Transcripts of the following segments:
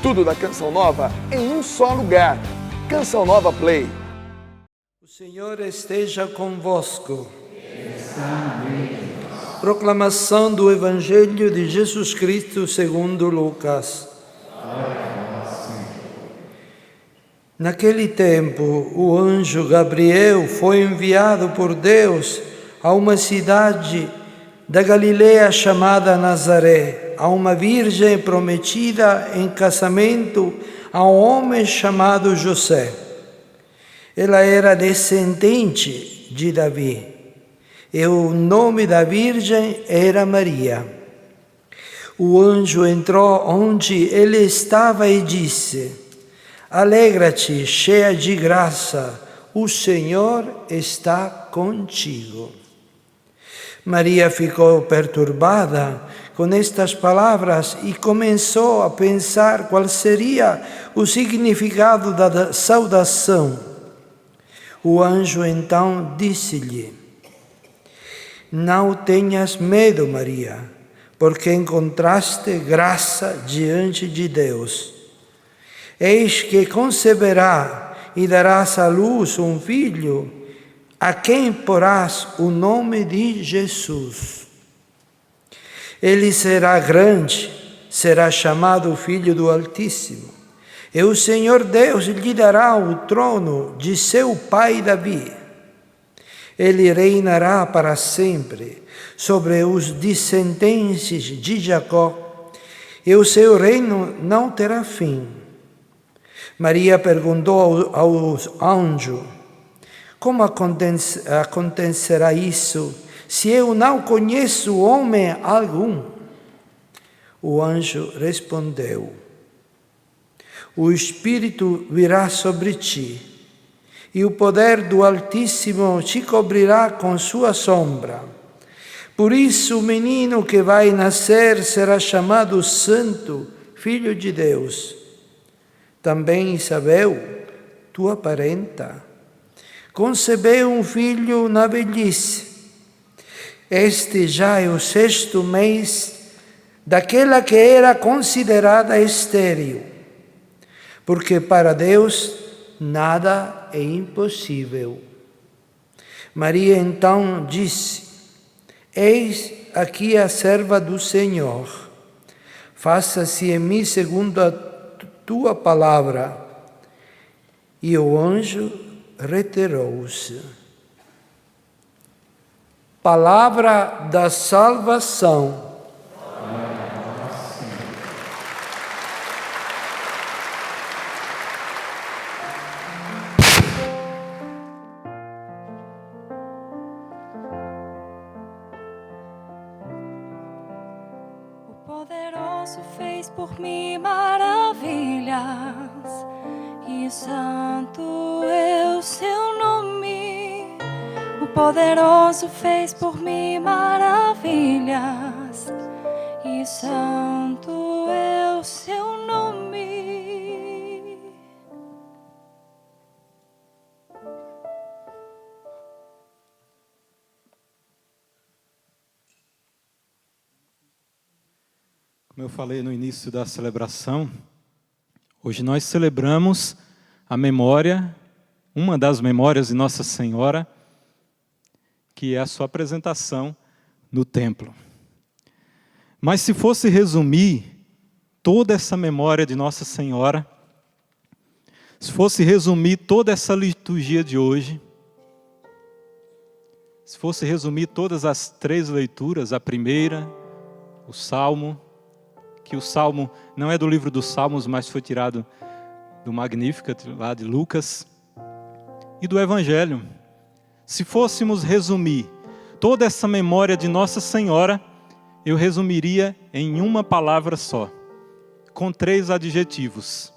Tudo da Canção Nova em um só lugar. Canção Nova Play. O Senhor esteja convosco. Proclamação do Evangelho de Jesus Cristo segundo Lucas. Naquele tempo, o anjo Gabriel foi enviado por Deus a uma cidade da Galiléia chamada Nazaré, a uma virgem prometida em casamento a um homem chamado José. Ela era descendente de Davi, e o nome da virgem era Maria. O anjo entrou onde ele estava e disse: Alegra-te, cheia de graça, o Senhor está contigo. Maria ficou perturbada com estas palavras e começou a pensar qual seria o significado da saudação. O anjo então disse-lhe: Não tenhas medo, Maria, porque encontraste graça diante de Deus. Eis que conceberá e darás à luz um filho, a quem porás o nome de Jesus. Ele será grande, será chamado Filho do Altíssimo, e o Senhor Deus lhe dará o trono de seu pai Davi. Ele reinará para sempre sobre os descendentes de Jacó, e o seu reino não terá fim. Maria perguntou ao anjo: Como acontecerá isso, se eu não conheço homem algum? O anjo respondeu: O Espírito virá sobre ti, e o poder do Altíssimo te cobrirá com sua sombra. Por isso o menino que vai nascer será chamado Santo, Filho de Deus. Também Isabel, tua parenta, concebeu um filho na velhice. Este já é o 6º mês daquela que era considerada estéril, porque para Deus nada é impossível. Maria então disse: Eis aqui a serva do Senhor, faça-se em mim segundo a tua palavra. E o anjo retirou-se. Palavra da salvação. O poderoso fez por mim maravilhas, e santo é o seu nome. O poderoso fez por mim maravilhas, e santo é o seu nome. Como eu falei no início da celebração, hoje nós celebramos a memória, uma das memórias de Nossa Senhora, que é a sua apresentação no templo. Mas se fosse resumir toda essa memória de Nossa Senhora, se fosse resumir toda essa liturgia de hoje, se fosse resumir todas as 3 leituras, a primeira, o Salmo, que o Salmo não é do livro dos Salmos, mas foi tirado do Magnificat, lá de Lucas, e do Evangelho. Se fôssemos resumir toda essa memória de Nossa Senhora, eu resumiria em uma palavra só, com 3 adjetivos.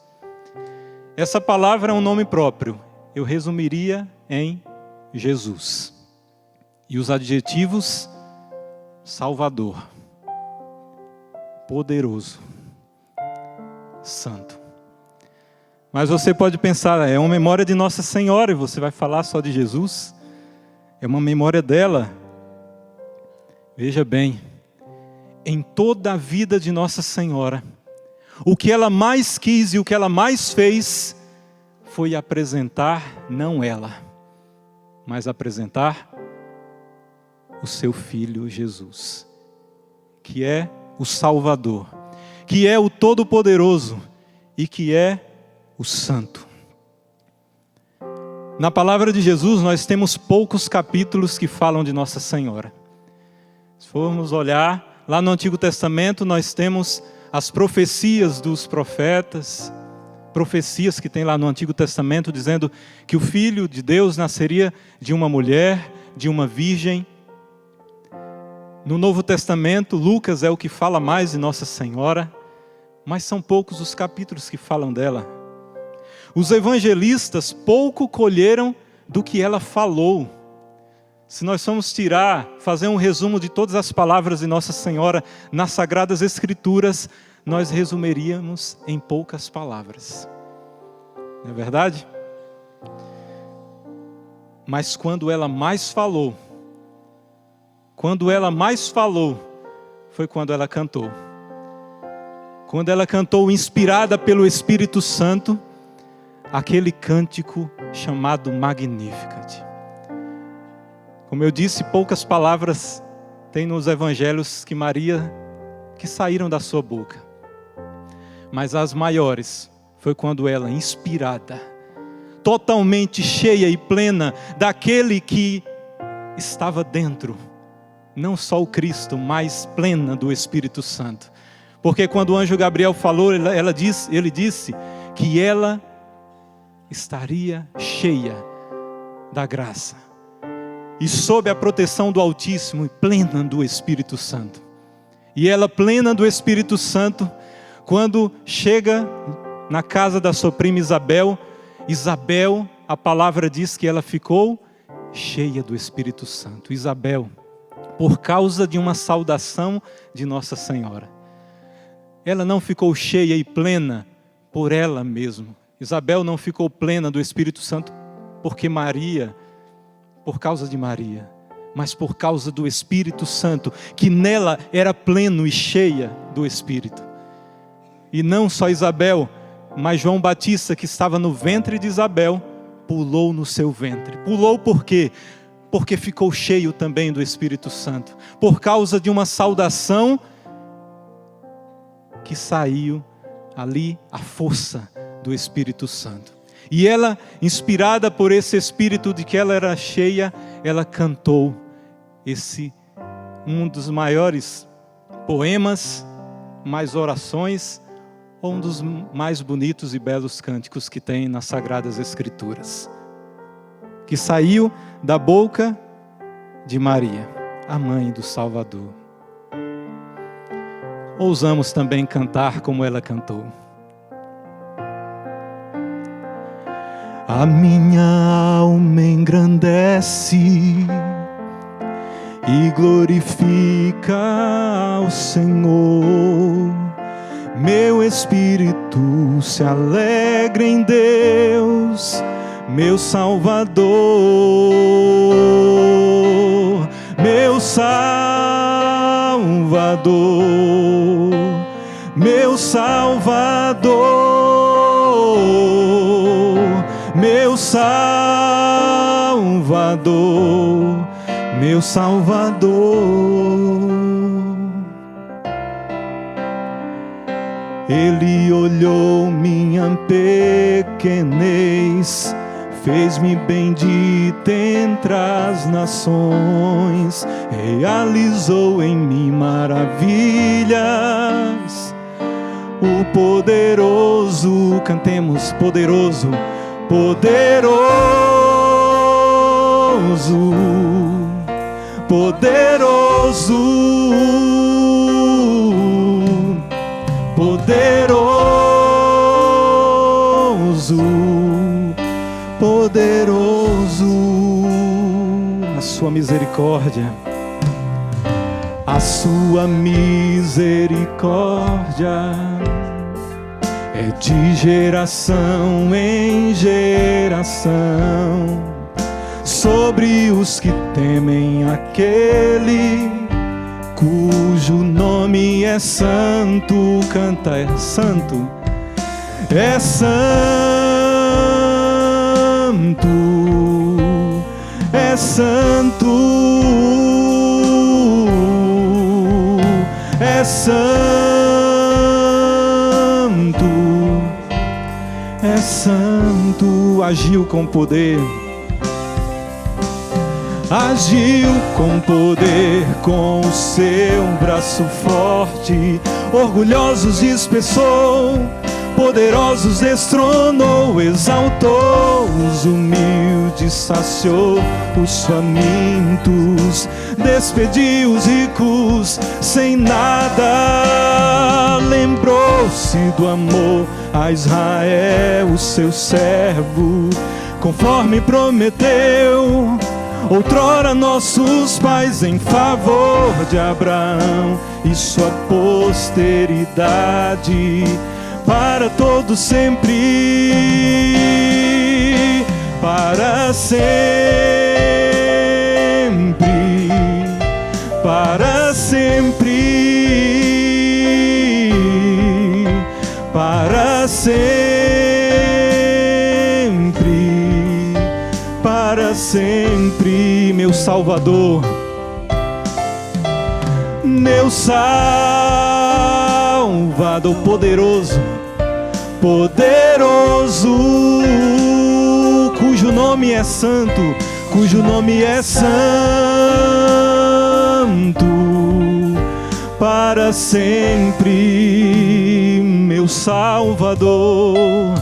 Essa palavra é um nome próprio, eu resumiria em Jesus. E os adjetivos: Salvador, poderoso, santo. Mas você pode pensar, é uma memória de Nossa Senhora e você vai falar só de Jesus? É uma memória dela. Veja bem, em toda a vida de Nossa Senhora, O que ela mais quis e o que ela mais fez foi apresentar, não ela, mas apresentar o seu Filho Jesus, que é o Salvador, que é o Todo-Poderoso e que é o Santo. Na palavra de Jesus nós temos poucos capítulos que falam de Nossa Senhora. Se formos olhar, lá no Antigo Testamento nós temos as profecias dos profetas, profecias que tem lá no Antigo Testamento dizendo que o Filho de Deus nasceria de uma mulher, de uma virgem. No Novo Testamento, Lucas é o que fala mais de Nossa Senhora, mas são poucos os capítulos que falam dela. Os evangelistas pouco colheram do que ela falou. Se nós formos fazer um resumo de todas as palavras de Nossa Senhora nas Sagradas Escrituras, nós resumiríamos em poucas palavras. Não é verdade? Mas quando ela mais falou, foi quando ela cantou. Quando ela cantou, inspirada pelo Espírito Santo, aquele cântico chamado Magnificat. Como eu disse, poucas palavras tem nos evangelhos que saíram da sua boca. Mas as maiores foi quando ela, inspirada, totalmente cheia e plena daquele que estava dentro, não só o Cristo, mas plena do Espírito Santo. Porque quando o anjo Gabriel falou, ele disse que ela estaria cheia da graça e sob a proteção do Altíssimo e plena do Espírito Santo. E ela, plena do Espírito Santo, quando chega na casa da sua prima Isabel, a palavra diz que ela ficou cheia do Espírito Santo. Isabel, por causa de uma saudação de Nossa Senhora. Ela não ficou cheia e plena por ela mesma. Isabel não ficou plena do Espírito Santo por causa de Maria, mas por causa do Espírito Santo, que nela era pleno e cheia do Espírito. E não só Isabel, mas João Batista, que estava no ventre de Isabel, pulou no seu ventre. Pulou por quê? Porque ficou cheio também do Espírito Santo, por causa de uma saudação que saiu ali, a força do Espírito Santo. E ela, inspirada por esse Espírito de que ela era cheia, ela cantou um dos maiores poemas, mais orações, ou um dos mais bonitos e belos cânticos que tem nas Sagradas Escrituras, que saiu da boca de Maria, a mãe do Salvador. Ousamos também cantar como ela cantou. A minha alma engrandece e glorifica ao Senhor. Meu espírito se alegra em Deus, meu Salvador, meu Salvador, meu Salvador, meu Salvador, meu Salvador. Ele olhou minha pequenez, fez-me bendita entre as nações, realizou em mim maravilhas. O poderoso, cantemos, poderoso, poderoso, poderoso, poderoso, poderoso. A sua misericórdia, a sua misericórdia é de geração em geração, sobre os que temem aquele cujo nome é santo, canta, é santo, é santo, é santo, é santo, é santo. Agiu com poder, agiu com poder, com o seu braço forte, orgulhosos dispersou, poderosos destronou, exaltou os humildes, saciou os famintos, despediu os ricos sem nada, lembrou-se do amor a Israel, o seu servo, conforme prometeu outrora nossos pais, em favor de Abraão e sua posteridade, para todo sempre, para sempre, para sempre, para sempre, para sempre, meu Salvador, meu Salvador poderoso, poderoso, cujo nome é santo, cujo nome é santo, para sempre, meu Salvador,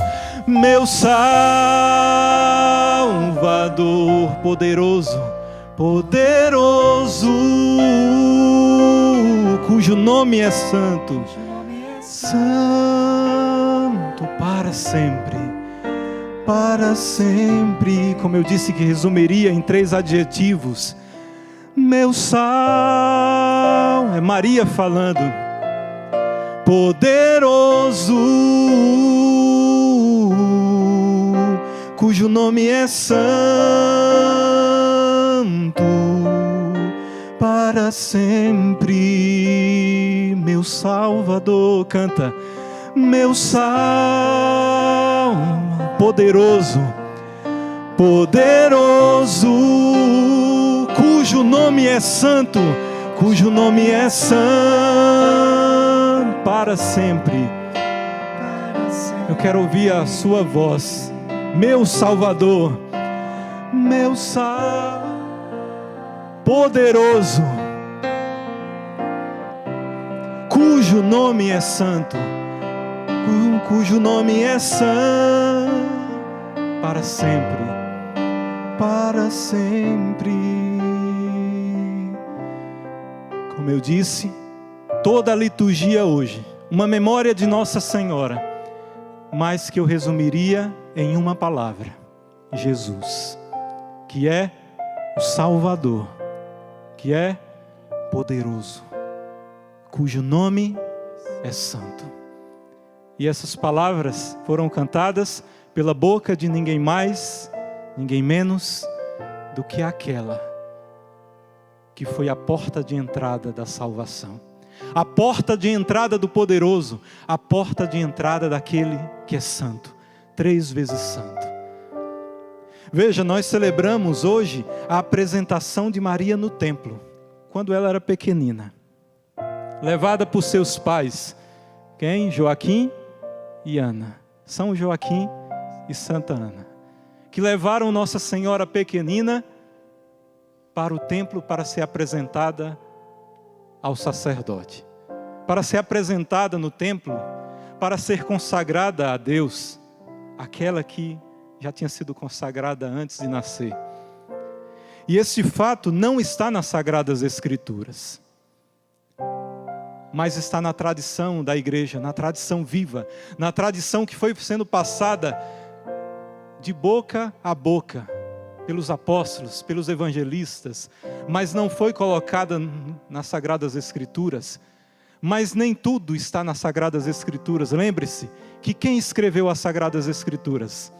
meu Salvador poderoso, poderoso, cujo nome é santo, santo para sempre, para sempre. Como eu disse que resumiria em 3 adjetivos, meu sal, é Maria falando, poderoso, cujo nome é santo, para sempre, meu Salvador, canta, meu Salvador, poderoso, poderoso, cujo nome é santo, cujo nome é santo, para sempre. Eu quero ouvir a sua voz, meu Salvador, meu Salvador, poderoso, cujo nome é santo, cujo nome é santo, para sempre, para sempre. Como eu disse, toda a liturgia hoje, uma memória de Nossa Senhora, mas que eu resumiria em uma palavra: Jesus, que é o Salvador, que é poderoso, cujo nome é santo. E essas palavras foram cantadas pela boca de ninguém mais, ninguém menos do que aquela que foi a porta de entrada da salvação, a porta de entrada do poderoso, a porta de entrada daquele que é santo, 3 vezes santo. Veja, nós celebramos hoje a apresentação de Maria no templo, quando ela era pequenina, levada por seus pais, quem? Joaquim e Ana, São Joaquim e Santa Ana, que levaram Nossa Senhora pequenina para o templo para ser apresentada ao sacerdote, para ser apresentada no templo, para ser consagrada a Deus, aquela que já tinha sido consagrada antes de nascer. E esse fato não está nas Sagradas Escrituras, mas está na tradição da igreja, na tradição viva, na tradição que foi sendo passada de boca a boca, pelos apóstolos, pelos evangelistas, mas não foi colocada nas Sagradas Escrituras. Mas nem tudo está nas Sagradas Escrituras. Lembre-se que quem escreveu as Sagradas Escrituras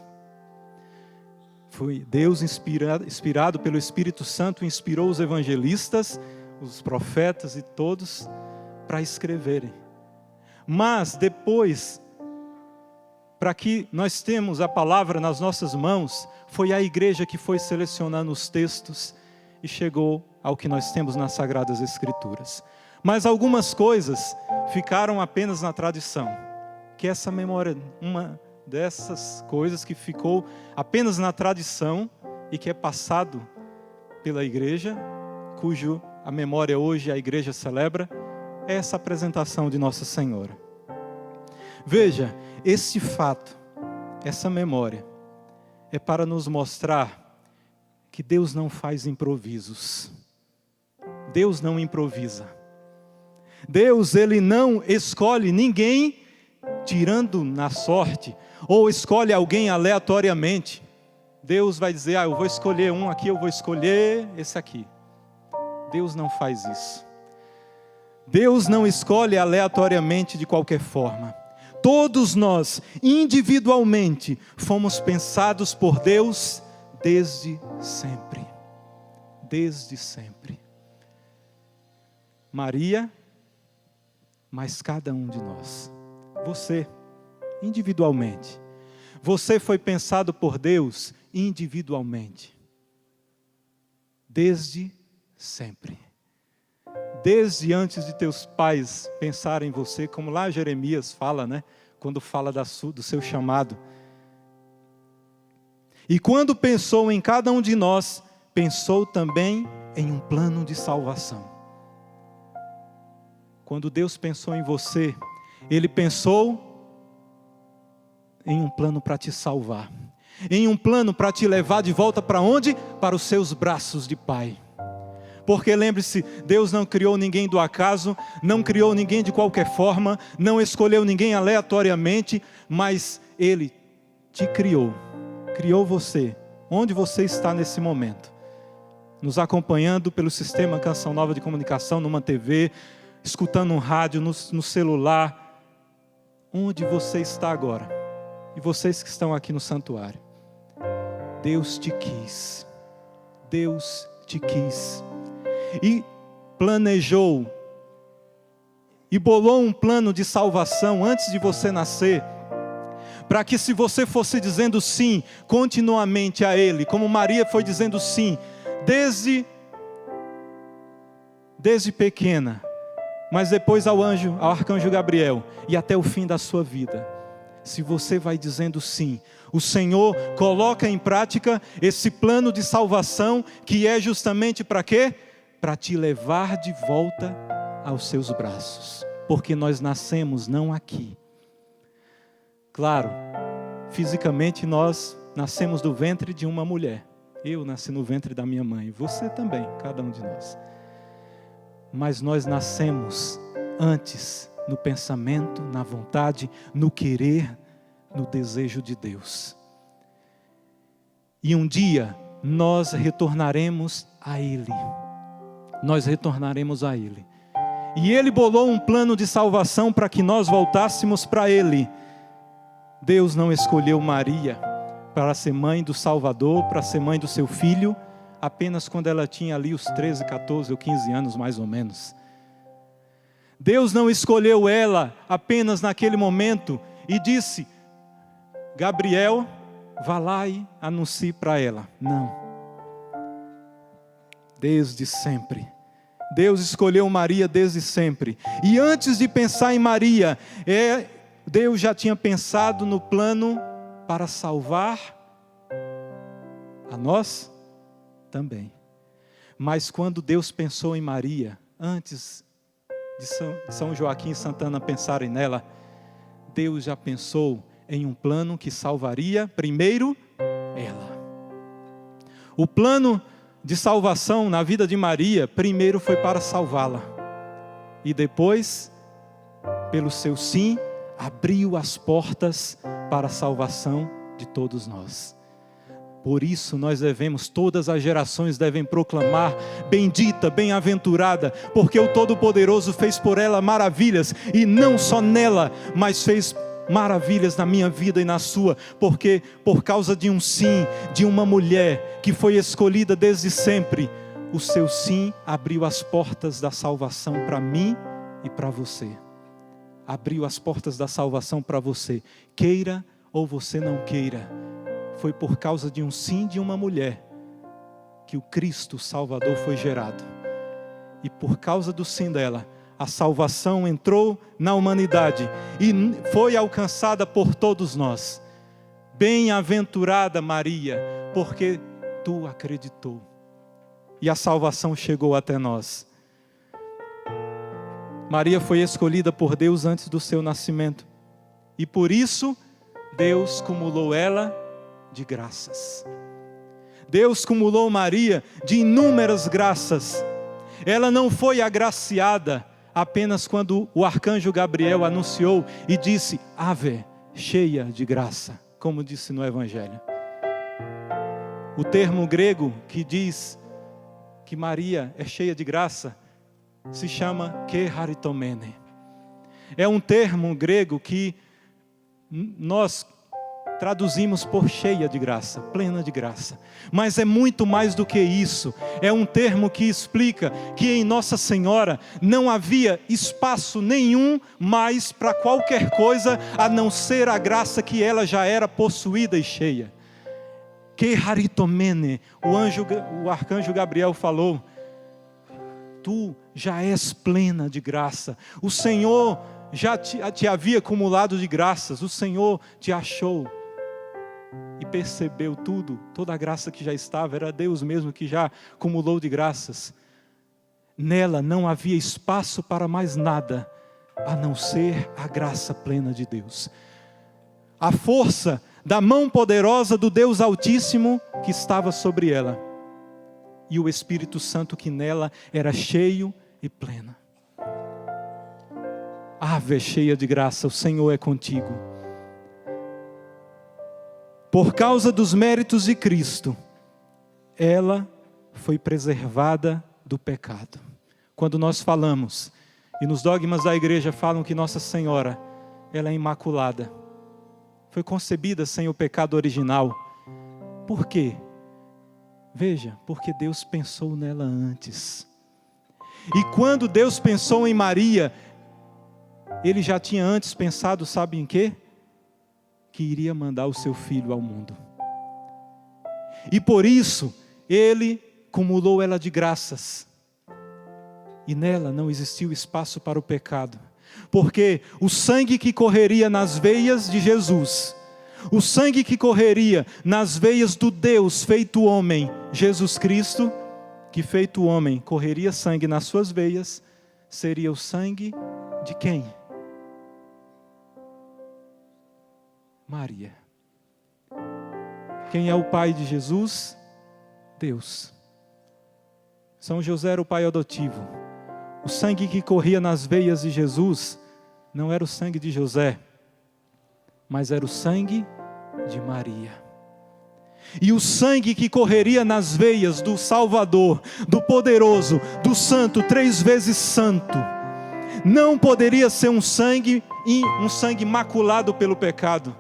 foi Deus, inspirado pelo Espírito Santo, inspirou os evangelistas, os profetas e todos para escreverem. Mas depois, para que nós temos a palavra nas nossas mãos, foi a igreja que foi selecionando os textos e chegou ao que nós temos nas Sagradas Escrituras. Mas algumas coisas ficaram apenas na tradição, que essa memória, uma dessas coisas que ficou apenas na tradição e que é passado pela igreja, cujo a memória hoje a igreja celebra, é essa apresentação de Nossa Senhora. Veja, esse fato, essa memória, é para nos mostrar que Deus não faz improvisos. Deus não improvisa. Deus, Ele não escolhe ninguém tirando na sorte, ou escolhe alguém aleatoriamente. Deus vai dizer, eu vou escolher um aqui, eu vou escolher esse aqui. Deus não faz isso. Deus não escolhe aleatoriamente de qualquer forma. Todos nós, individualmente, fomos pensados por Deus desde sempre. Desde sempre. Maria, mas cada um de nós. Você, individualmente. Você foi pensado por Deus individualmente. Desde sempre. Desde antes de teus pais pensarem em você, como lá Jeremias fala, né? Quando fala do seu chamado. E quando pensou em cada um de nós, pensou também em um plano de salvação. Quando Deus pensou em você, Ele pensou em um plano para te salvar. Em um plano para te levar de volta para onde? Para os seus braços de Pai. Porque lembre-se, Deus não criou ninguém do acaso, não criou ninguém de qualquer forma, não escolheu ninguém aleatoriamente, mas Ele te criou, criou você, onde você está nesse momento, nos acompanhando pelo sistema Canção Nova de Comunicação, numa TV, escutando um rádio, no celular, onde você está agora, e vocês que estão aqui no santuário. Deus te quis, Deus te quis. E planejou, e bolou um plano de salvação antes de você nascer, para que se você fosse dizendo sim, continuamente a Ele, como Maria foi dizendo sim, desde pequena, mas depois ao arcanjo Gabriel, e até o fim da sua vida, se você vai dizendo sim, o Senhor coloca em prática esse plano de salvação, que é justamente para quê? Para te levar de volta aos seus braços, porque nós nascemos não aqui. Claro, fisicamente nós nascemos do ventre de uma mulher. Eu nasci no ventre da minha mãe, você também, cada um de nós. Mas nós nascemos antes, no pensamento, na vontade, no querer, no desejo de Deus. E um dia nós retornaremos a Ele. Nós retornaremos a Ele. E Ele bolou um plano de salvação para que nós voltássemos para Ele. Deus não escolheu Maria para ser mãe do Salvador, para ser mãe do seu filho, apenas quando ela tinha ali os 13, 14 ou 15 anos mais ou menos. Deus não escolheu ela apenas naquele momento e disse, Gabriel, vá lá e anuncie para ela. Não. Desde sempre. Deus escolheu Maria desde sempre. E antes de pensar em Maria, Deus já tinha pensado no plano para salvar a nós também. Mas quando Deus pensou em Maria, antes de São Joaquim e Santana pensarem nela, Deus já pensou em um plano que salvaria primeiro ela. O plano de salvação na vida de Maria, primeiro foi para salvá-la. E depois, pelo seu sim, abriu as portas para a salvação de todos nós. Por isso nós devemos, todas as gerações devem proclamar, bendita, bem-aventurada, porque o Todo-Poderoso fez por ela maravilhas, e não só nela, mas fez maravilhas na minha vida e na sua, porque por causa de um sim, de uma mulher que foi escolhida desde sempre, o seu sim abriu as portas da salvação para mim e para você. Abriu as portas da salvação para você. Queira ou você não queira. Foi por causa de um sim de uma mulher que o Cristo Salvador foi gerado. E por causa do sim dela, a salvação entrou na humanidade e foi alcançada por todos nós. Bem-aventurada Maria, porque tu acreditou. E a salvação chegou até nós. Maria foi escolhida por Deus antes do seu nascimento. E por isso, Deus cumulou ela de graças. Deus cumulou Maria de inúmeras graças. Ela não foi agraciada apenas quando o arcanjo Gabriel anunciou e disse: Ave, cheia de graça, como disse no Evangelho. O termo grego que diz que Maria é cheia de graça se chama keharitomene. É um termo grego que nós traduzimos por cheia de graça, plena de graça. Mas é muito mais do que isso. É um termo que explica que em Nossa Senhora não havia espaço nenhum mais para qualquer coisa a não ser a graça que ela já era possuída e cheia. Keharitomene, o arcanjo Gabriel falou: tu já és plena de graça. O Senhor já te havia acumulado de graças. O Senhor te achou e percebeu tudo. Toda a graça que já estava, era Deus mesmo que já acumulou de graças. Nela não havia espaço para mais nada a não ser a graça plena de Deus. A força da mão poderosa do Deus Altíssimo que estava sobre ela. E o Espírito Santo que nela era cheio e pleno. Ave cheia de graça, o Senhor é contigo. Por causa dos méritos de Cristo, ela foi preservada do pecado. Quando nós falamos, e nos dogmas da igreja falam que Nossa Senhora, ela é imaculada. Foi concebida sem o pecado original. Por quê? Veja, porque Deus pensou nela antes. E quando Deus pensou em Maria, Ele já tinha antes pensado, sabe em quê? Que iria mandar o seu filho ao mundo. E por isso, Ele cumulou ela de graças. E nela não existiu espaço para o pecado. Porque o sangue que correria nas veias de Jesus, o sangue que correria nas veias do Deus feito homem, Jesus Cristo, que feito homem correria sangue nas suas veias, seria o sangue de quem? Maria. Quem é o pai de Jesus? Deus. São José era o pai adotivo. O sangue que corria nas veias de Jesus não era o sangue de José, mas era o sangue de Maria. E o sangue que correria nas veias do Salvador, do poderoso, do santo, 3 vezes santo, não poderia ser um sangue maculado pelo pecado.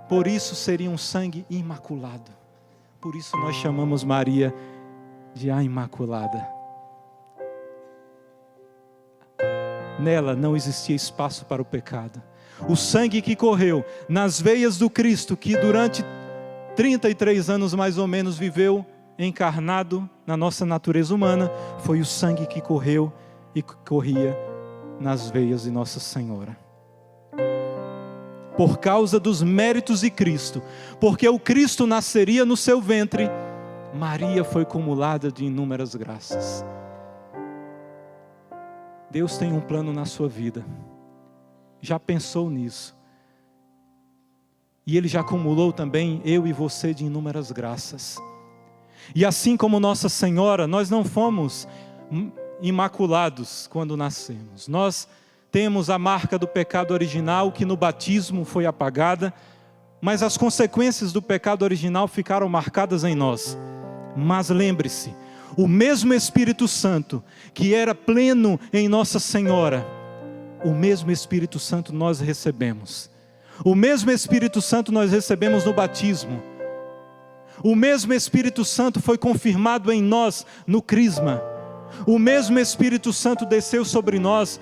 Por isso seria um sangue imaculado. Por isso nós chamamos Maria de a Imaculada. Nela não existia espaço para o pecado. O sangue que correu nas veias do Cristo, que durante 33 anos mais ou menos viveu encarnado na nossa natureza humana, foi o sangue que correu e corria nas veias de Nossa Senhora. Por causa dos méritos de Cristo, porque o Cristo nasceria no seu ventre, Maria foi cumulada de inúmeras graças. Deus tem um plano na sua vida. Já pensou nisso? E Ele já acumulou também eu e você de inúmeras graças. E assim como Nossa Senhora, nós não fomos imaculados quando nascemos. Nós temos a marca do pecado original que no batismo foi apagada, mas as consequências do pecado original ficaram marcadas em nós. Mas lembre-se, o mesmo Espírito Santo que era pleno em Nossa Senhora, o mesmo Espírito Santo nós recebemos. O mesmo Espírito Santo nós recebemos no batismo. O mesmo Espírito Santo foi confirmado em nós no crisma. O mesmo Espírito Santo desceu sobre nós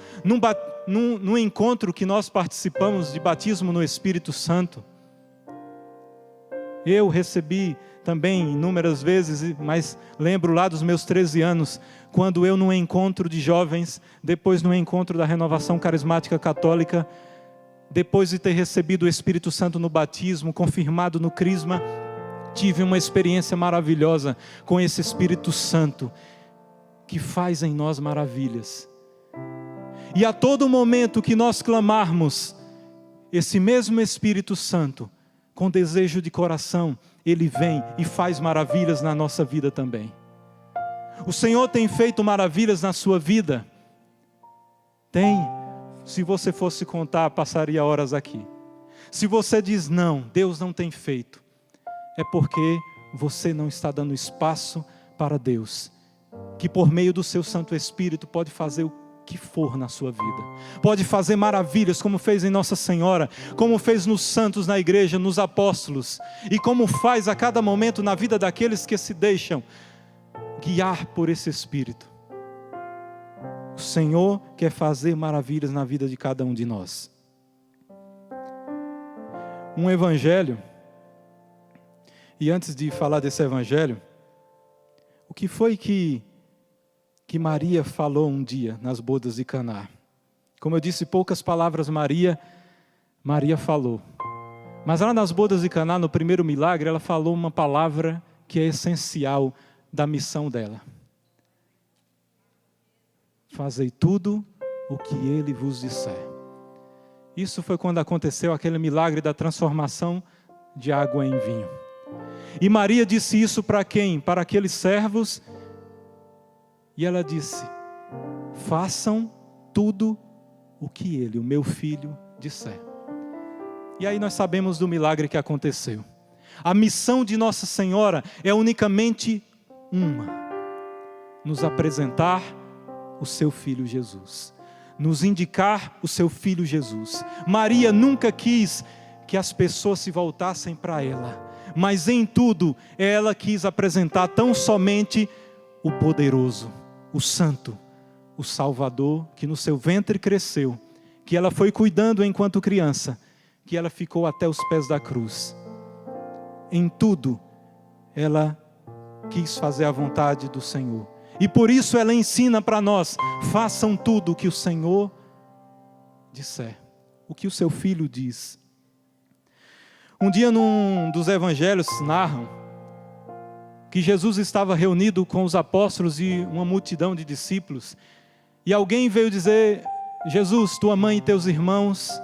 num encontro que nós participamos de batismo no Espírito Santo. Eu recebi também inúmeras vezes, mas lembro lá dos meus 13 anos, quando eu num encontro de jovens, depois no encontro da Renovação Carismática Católica, depois de ter recebido o Espírito Santo no batismo, confirmado no crisma, tive uma experiência maravilhosa com esse Espírito Santo, que faz em nós maravilhas. E a todo momento que nós clamarmos, esse mesmo Espírito Santo, com desejo de coração, Ele vem e faz maravilhas na nossa vida também. O Senhor tem feito maravilhas na sua vida? Tem. Se você fosse contar, passaria horas aqui. Se você diz não, Deus não tem feito, é porque você não está dando espaço para Deus, que por meio do seu Santo Espírito pode fazer o que for na sua vida. Pode fazer maravilhas, como fez em Nossa Senhora, como fez nos santos na igreja, nos apóstolos, e como faz a cada momento na vida daqueles que se deixam guiar por esse Espírito. O Senhor quer fazer maravilhas na vida de cada um de nós. Um evangelho, e antes de falar desse evangelho, o que foi que Maria falou um dia nas bodas de Caná? Como eu disse, poucas palavras Maria falou. Mas lá nas bodas de Caná, no primeiro milagre, ela falou uma palavra que é essencial da missão dela. Fazei tudo o que Ele vos disser. Isso foi quando aconteceu aquele milagre da transformação de água em vinho. E Maria disse isso para quem? Para aqueles servos. E ela disse: façam tudo o que Ele, o meu filho, disser. E aí nós sabemos do milagre que aconteceu. A missão de Nossa Senhora é unicamente uma: nos apresentar o seu Filho Jesus, nos indicar o seu Filho Jesus. Maria nunca quis que as pessoas se voltassem para ela, mas em tudo ela quis apresentar tão somente o poderoso, o santo, o Salvador, que no seu ventre cresceu, que ela foi cuidando enquanto criança, que ela ficou até os pés da cruz. Em tudo ela quis fazer a vontade do Senhor. E por isso ela ensina para nós: façam tudo o que o Senhor disser, o que o seu Filho diz. Um dia num dos evangelhos narram que Jesus estava reunido com os apóstolos e uma multidão de discípulos, e alguém veio dizer: Jesus, tua mãe e teus irmãos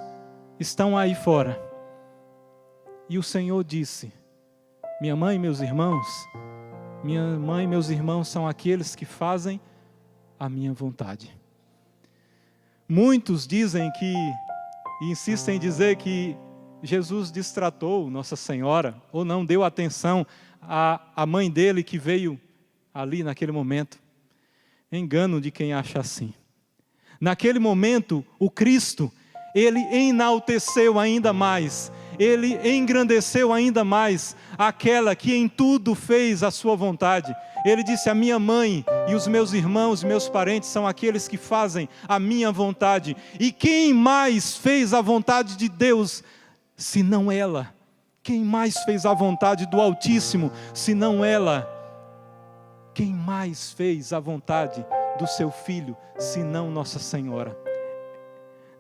estão aí fora. E o Senhor disse: minha mãe e meus irmãos são aqueles que fazem a minha vontade. Muitos dizem e insistem em dizer que Jesus destratou Nossa Senhora, ou não deu atenção à mãe dele que veio ali naquele momento. Engano de quem acha assim. Naquele momento, o Cristo, Ele enalteceu ainda mais, Ele engrandeceu ainda mais aquela que em tudo fez a sua vontade. Ele disse: a minha mãe e os meus irmãos e meus parentes são aqueles que fazem a minha vontade. E quem mais fez a vontade de Deus, senão ela? Quem mais fez a vontade do Altíssimo, senão ela? Quem mais fez a vontade do seu Filho, senão Nossa Senhora?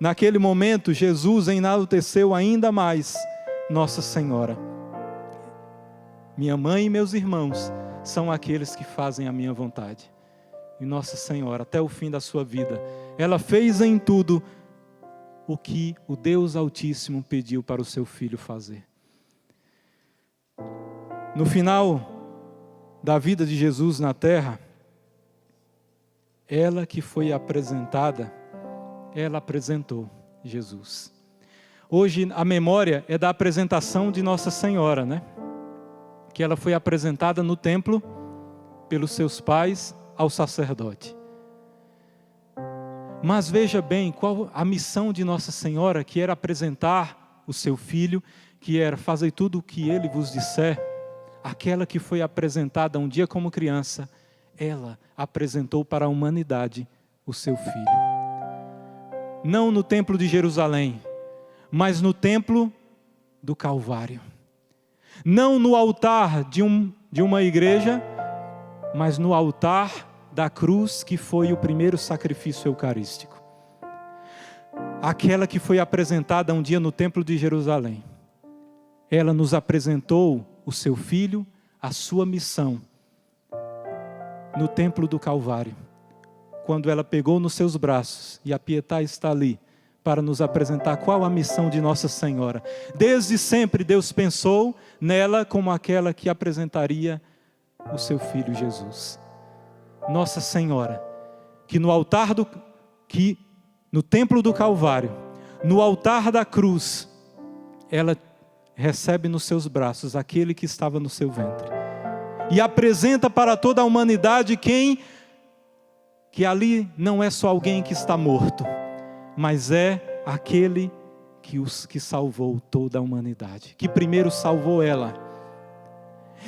Naquele momento, Jesus enalteceu ainda mais Nossa Senhora. Minha mãe e meus irmãos são aqueles que fazem a minha vontade. E Nossa Senhora, até o fim da sua vida, ela fez em tudo o que o Deus Altíssimo pediu para o seu Filho fazer. No final da vida de Jesus na terra, ela que foi apresentada, ela apresentou Jesus. Hoje a memória é da apresentação de Nossa Senhora, né? Que ela foi apresentada no templo pelos seus pais ao sacerdote. Mas veja bem qual a missão de Nossa Senhora, que era apresentar o seu Filho, que era fazer tudo o que Ele vos disser. aquela que foi apresentada um dia como criança, ela apresentou para a humanidade o seu Filho. Não no templo de Jerusalém, mas no templo do Calvário. Não no altar de uma igreja, mas no altar da cruz, que foi o primeiro sacrifício eucarístico. Aquela que foi apresentada um dia no templo de Jerusalém. Ela nos apresentou o seu Filho, a sua missão, no templo do Calvário. Quando ela pegou nos seus braços, e a Pietà está ali, para nos apresentar qual a missão de Nossa Senhora. Desde sempre Deus pensou nela como aquela que apresentaria o seu Filho Jesus. Nossa Senhora, que no templo do Calvário, no altar da cruz, ela recebe nos seus braços aquele que estava no seu ventre. E apresenta para toda a humanidade que ali não é só alguém que está morto, mas é aquele que salvou toda a humanidade, que primeiro salvou ela,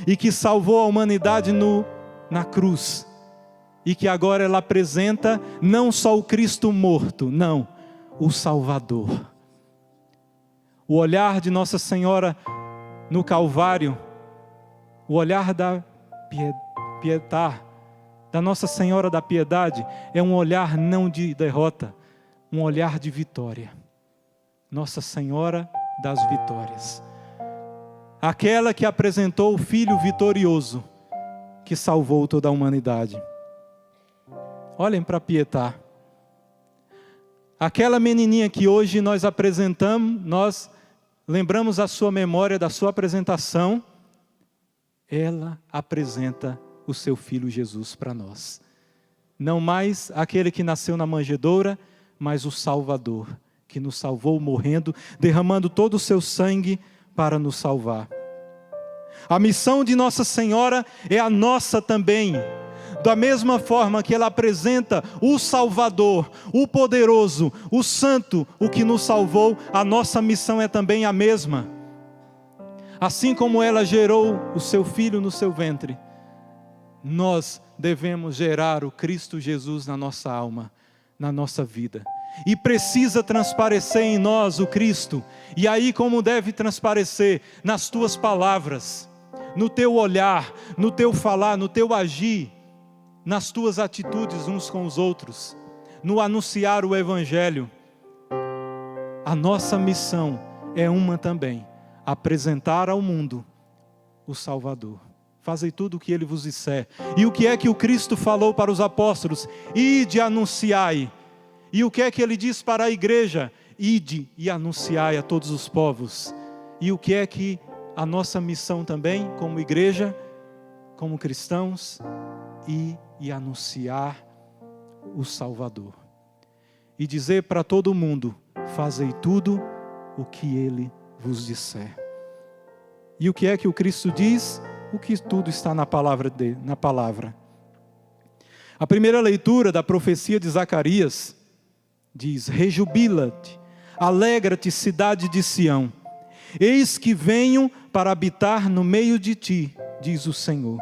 e que salvou a humanidade na cruz, e que agora ela apresenta não só o Cristo morto, não, o Salvador. O olhar de Nossa Senhora no Calvário, o olhar da Pietà, da Nossa Senhora da Piedade, é um olhar não de derrota, um olhar de vitória. Nossa Senhora das Vitórias. Aquela que apresentou o Filho vitorioso, que salvou toda a humanidade. Olhem para Pietà. Aquela menininha que hoje nós apresentamos, nós lembramos a sua memória da sua apresentação, ela apresenta o seu Filho Jesus para nós. Não mais aquele que nasceu na manjedoura, mas o Salvador, que nos salvou morrendo, derramando todo o seu sangue para nos salvar. A missão de Nossa Senhora é a nossa também. Da mesma forma que ela apresenta o Salvador, o poderoso, o santo, o que nos salvou, a nossa missão é também a mesma. Assim como ela gerou o seu Filho no seu ventre, nós devemos gerar o Cristo Jesus na nossa alma, na nossa vida. E precisa transparecer em nós o Cristo. E aí como deve transparecer? Nas tuas palavras, no teu olhar, no teu falar, no teu agir, nas tuas atitudes uns com os outros, no anunciar o Evangelho. A nossa missão é uma também, apresentar ao mundo o Salvador. Fazei tudo o que Ele vos disser. E o que é que o Cristo falou para os apóstolos? Ide e anunciai. E o que é que Ele diz para a igreja? Ide e anunciai a todos os povos. E o que é que a nossa missão também, como igreja, como cristãos? Ir e anunciar o Salvador. E dizer para todo mundo, fazei tudo o que Ele vos disser. E o que é que o Cristo diz? O que tudo está na palavra dele, na palavra. A primeira leitura da profecia de Zacarias diz: rejubila-te, alegra-te, cidade de Sião. Eis que venho para habitar no meio de ti, diz o Senhor.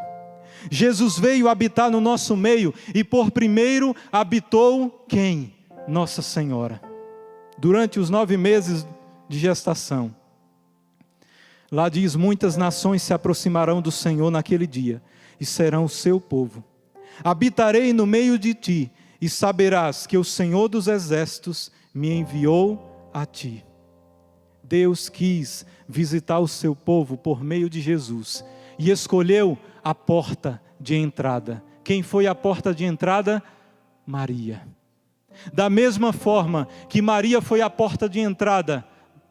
Jesus veio habitar no nosso meio e por primeiro habitou quem? Nossa Senhora. Durante os 9 meses de gestação. Lá diz: muitas nações se aproximarão do Senhor naquele dia e serão o seu povo. Habitarei no meio de ti e saberás que o Senhor dos exércitos me enviou a ti. Deus quis visitar o seu povo por meio de Jesus e escolheu a porta de entrada. Quem foi a porta de entrada? Maria. Da mesma forma que Maria foi a porta de entrada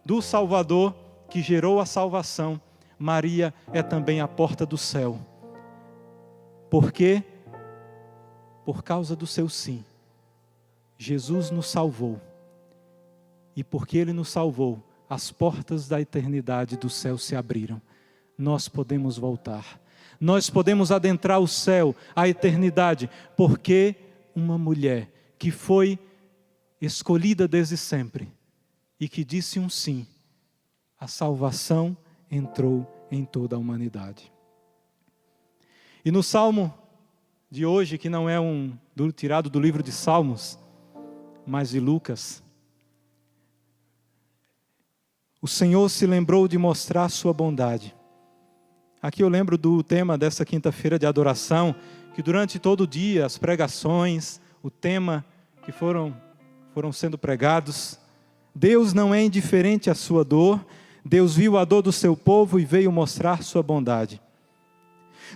do Salvador, que gerou a salvação, Maria é também a porta do céu. Por quê? Por causa do seu sim. Jesus nos salvou. E porque Ele nos salvou, as portas da eternidade do céu se abriram. Nós podemos voltar. Nós podemos adentrar o céu, a eternidade, porque uma mulher que foi escolhida desde sempre e que disse um sim, a salvação entrou em toda a humanidade. E no Salmo de hoje, que não é tirado do livro de Salmos, mas de Lucas, o Senhor se lembrou de mostrar sua bondade. Aqui eu lembro do tema dessa quinta-feira de adoração, que durante todo o dia, as pregações, o tema que foram sendo pregados, Deus não é indiferente à sua dor, Deus viu a dor do seu povo e veio mostrar sua bondade.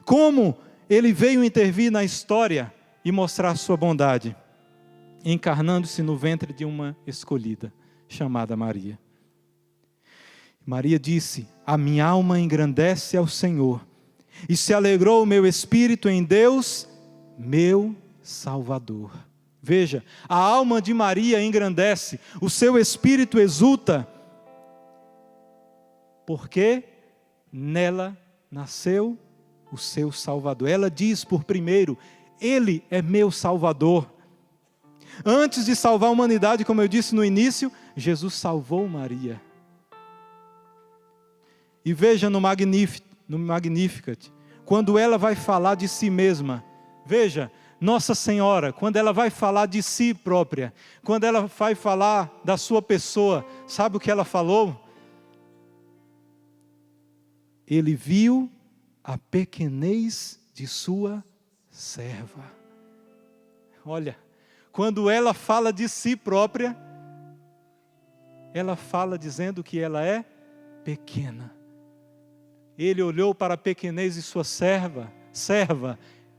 Como Ele veio intervir na história e mostrar sua bondade? Encarnando-se no ventre de uma escolhida, chamada Maria. Maria disse: a minha alma engrandece ao Senhor, e se alegrou o meu espírito em Deus, meu Salvador. Veja, a alma de Maria engrandece, o seu espírito exulta, porque nela nasceu o seu Salvador. Ela diz por primeiro: Ele é meu Salvador. Antes de salvar a humanidade, como eu disse no início, Jesus salvou Maria. E veja no Magnificat, quando ela vai falar de si mesma, veja, Nossa Senhora, quando ela vai falar de si própria, quando ela vai falar da sua pessoa, sabe o que ela falou? Ele viu a pequenez de sua serva. Olha, quando ela fala de si própria, ela fala dizendo que ela é pequena. Ele olhou para a pequenez de sua serva,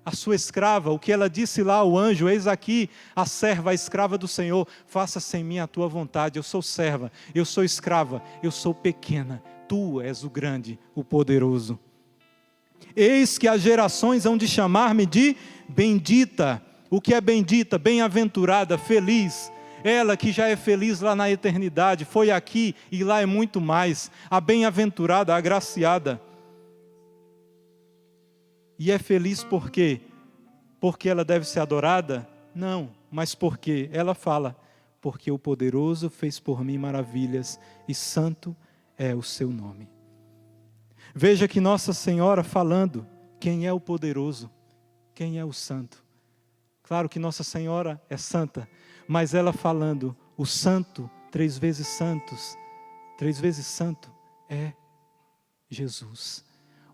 a sua escrava, o que ela disse lá ao anjo: eis aqui a serva, a escrava do Senhor, faça-se em mim a tua vontade. Eu sou serva, eu sou escrava, eu sou pequena, tu és o grande, o poderoso. Eis que as gerações hão de chamar-me de bendita. O que é bendita? Bem-aventurada, feliz. Ela que já é feliz lá na eternidade, foi aqui e lá é muito mais. A bem-aventurada, a agraciada. E é feliz por quê? Porque ela deve ser adorada? Não, mas porque ela fala: porque o poderoso fez por mim maravilhas e santo é o seu nome. Veja que Nossa Senhora falando quem é o poderoso, quem é o santo. Claro que Nossa Senhora é santa, mas ela falando o santo, 3 vezes santo é Jesus.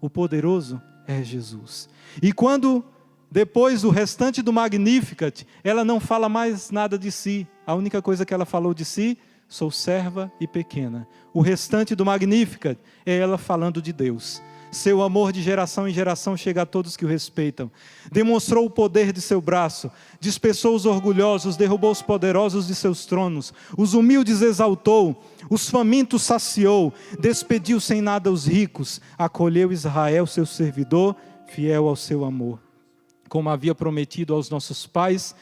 O poderoso é Jesus. E quando, depois o restante do Magnificat, ela não fala mais nada de si. A única coisa que ela falou de si: sou serva e pequena. O restante do Magnificat é ela falando de Deus. Seu amor de geração em geração chega a todos que o respeitam. Demonstrou o poder de seu braço, dispersou os orgulhosos, derrubou os poderosos de seus tronos, os humildes exaltou, os famintos saciou, despediu sem nada os ricos, acolheu Israel, seu servidor, fiel ao seu amor, como havia prometido aos nossos pais,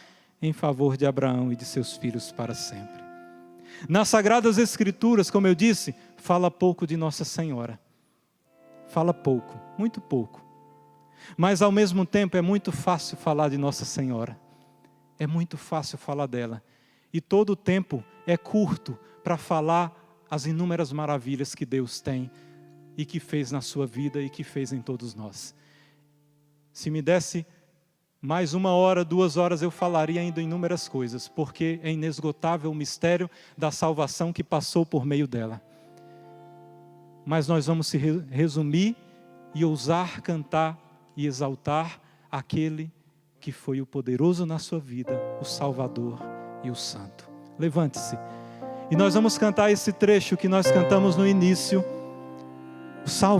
em favor de Abraão e de seus filhos para sempre. Nas Sagradas Escrituras, como eu disse, fala pouco de Nossa Senhora. Fala pouco, muito pouco. Mas ao mesmo tempo é muito fácil falar de Nossa Senhora. É muito fácil falar dela. E todo o tempo é curto para falar as inúmeras maravilhas que Deus tem e que fez na sua vida e que fez em todos nós. Se me desse mais 1 hora, 2 horas, eu falaria ainda inúmeras coisas, porque é inesgotável o mistério da salvação que passou por meio dela. Mas nós vamos se resumir e ousar cantar e exaltar aquele que foi o poderoso na sua vida, o Salvador e o Santo. Levante-se. E nós vamos cantar esse trecho que nós cantamos no início.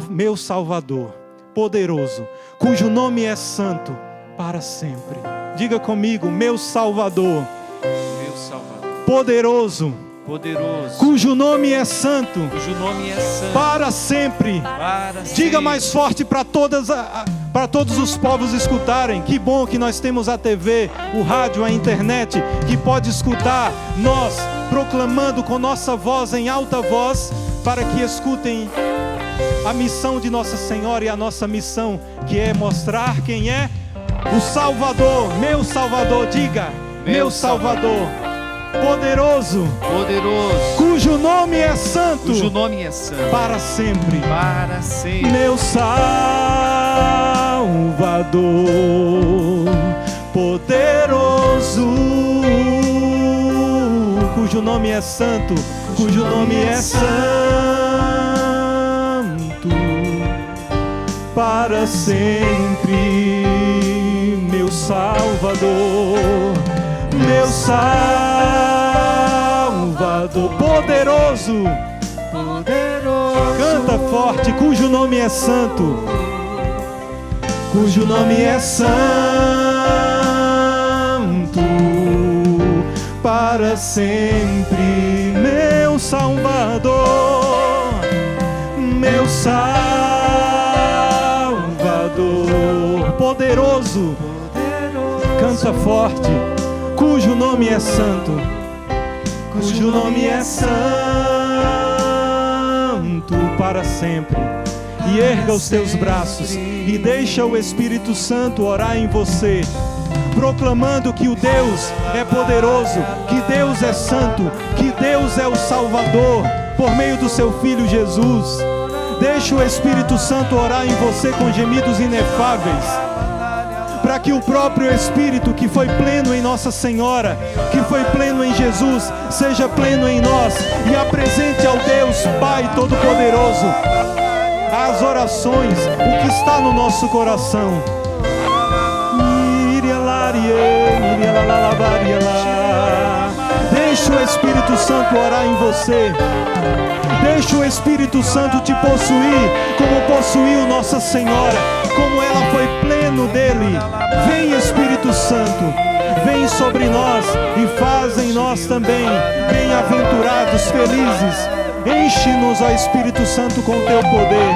Meu Salvador, poderoso, cujo nome é santo para sempre. Diga comigo: meu Salvador, poderoso, cujo nome é santo, para sempre. Diga mais forte para todos os povos escutarem. Que bom que nós temos a TV, o rádio, a internet, que pode escutar nós proclamando com nossa voz em alta voz, para que escutem a missão de Nossa Senhora e a nossa missão, que é mostrar quem é o Salvador. Meu Salvador, diga: meu Salvador, poderoso, cujo nome é santo, para sempre. Meu Salvador, Salvador, poderoso, cujo nome é santo, cujo nome é santo, para sempre, meu Salvador, meu Salvador, poderoso, canta forte, cujo nome é santo, cujo nome é santo, para sempre, meu Salvador, meu Salvador, poderoso, canta forte, cujo nome é santo, cujo nome é santo, para sempre. E erga os teus braços e deixa o Espírito Santo orar em você, proclamando que o Deus é poderoso, que Deus é santo, que Deus é o Salvador, por meio do seu Filho Jesus. Deixa o Espírito Santo orar em você com gemidos inefáveis, para que o próprio Espírito que foi pleno em Nossa Senhora, que foi pleno em Jesus, seja pleno em nós e apresente ao Deus Pai Todo-Poderoso as orações, o que está no nosso coração. Deixa o Espírito Santo orar em você. Deixa o Espírito Santo te possuir, como possuiu Nossa Senhora, como ela foi pleno dele. Vem, Espírito Santo, vem sobre nós e faz em nós também bem-aventurados, felizes. Enche-nos, ó Espírito Santo, com teu poder.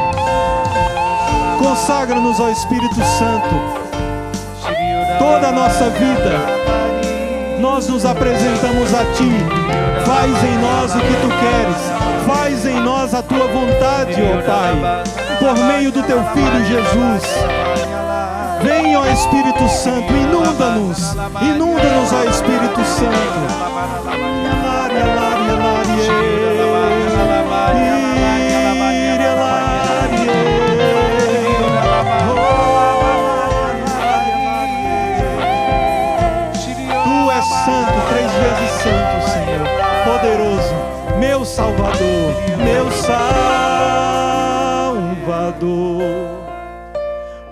Consagra-nos, ó Espírito Santo. Toda a nossa vida, nós nos apresentamos a Ti. Faz em nós o que Tu queres. Faz em nós a Tua vontade, ó Pai, por meio do Teu Filho Jesus. Vem, ó Espírito Santo, inunda-nos. Inunda-nos, ó Espírito Santo. Tu és santo, 3 vezes santo, Senhor, poderoso, meu Salvador, meu Salvador,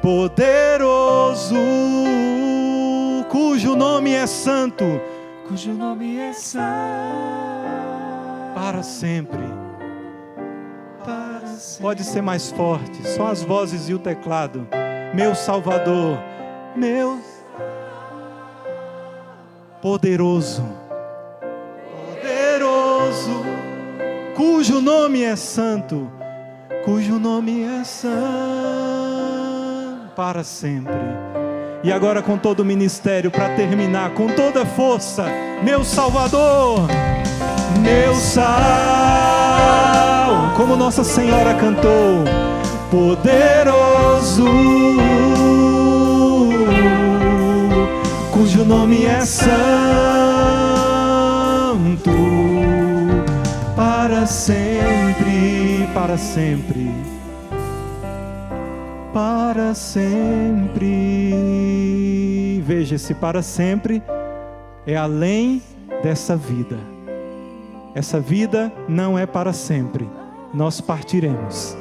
poderoso, cujo nome é santo, cujo nome é santo, para sempre. Pode ser mais forte, só as vozes e o teclado. Meu Salvador, meu poderoso, poderoso, cujo nome é santo, cujo nome é santo, para sempre. E agora com todo o ministério, para terminar, com toda a força, meu Salvador, meu como Nossa Senhora cantou, poderoso, cujo nome é santo, para sempre, para sempre, para sempre. Veja, esse para sempre é além dessa vida. Essa vida não é para sempre. Nós partiremos.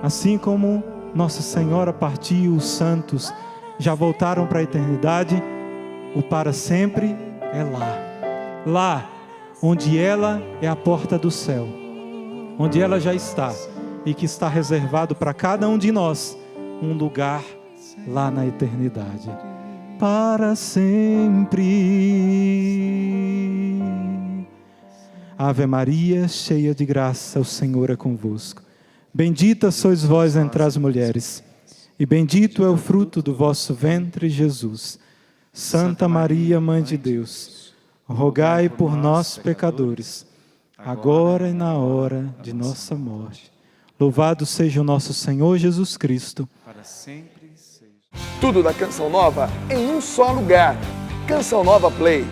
Assim como Nossa Senhora partiu, os santos já voltaram para a eternidade, o para sempre é lá. Lá, onde ela é a porta do céu. Onde ela já está. E que está reservado para cada um de nós um lugar lá na eternidade. Para sempre. Ave Maria, cheia de graça, o Senhor é convosco. Bendita sois vós entre as mulheres, e bendito é o fruto do vosso ventre, Jesus. Santa Maria, Mãe de Deus, rogai por nós, pecadores, agora e na hora de nossa morte. Louvado seja o nosso Senhor Jesus Cristo. Para sempre seja. Tudo da Canção Nova em um só lugar. Canção Nova Play.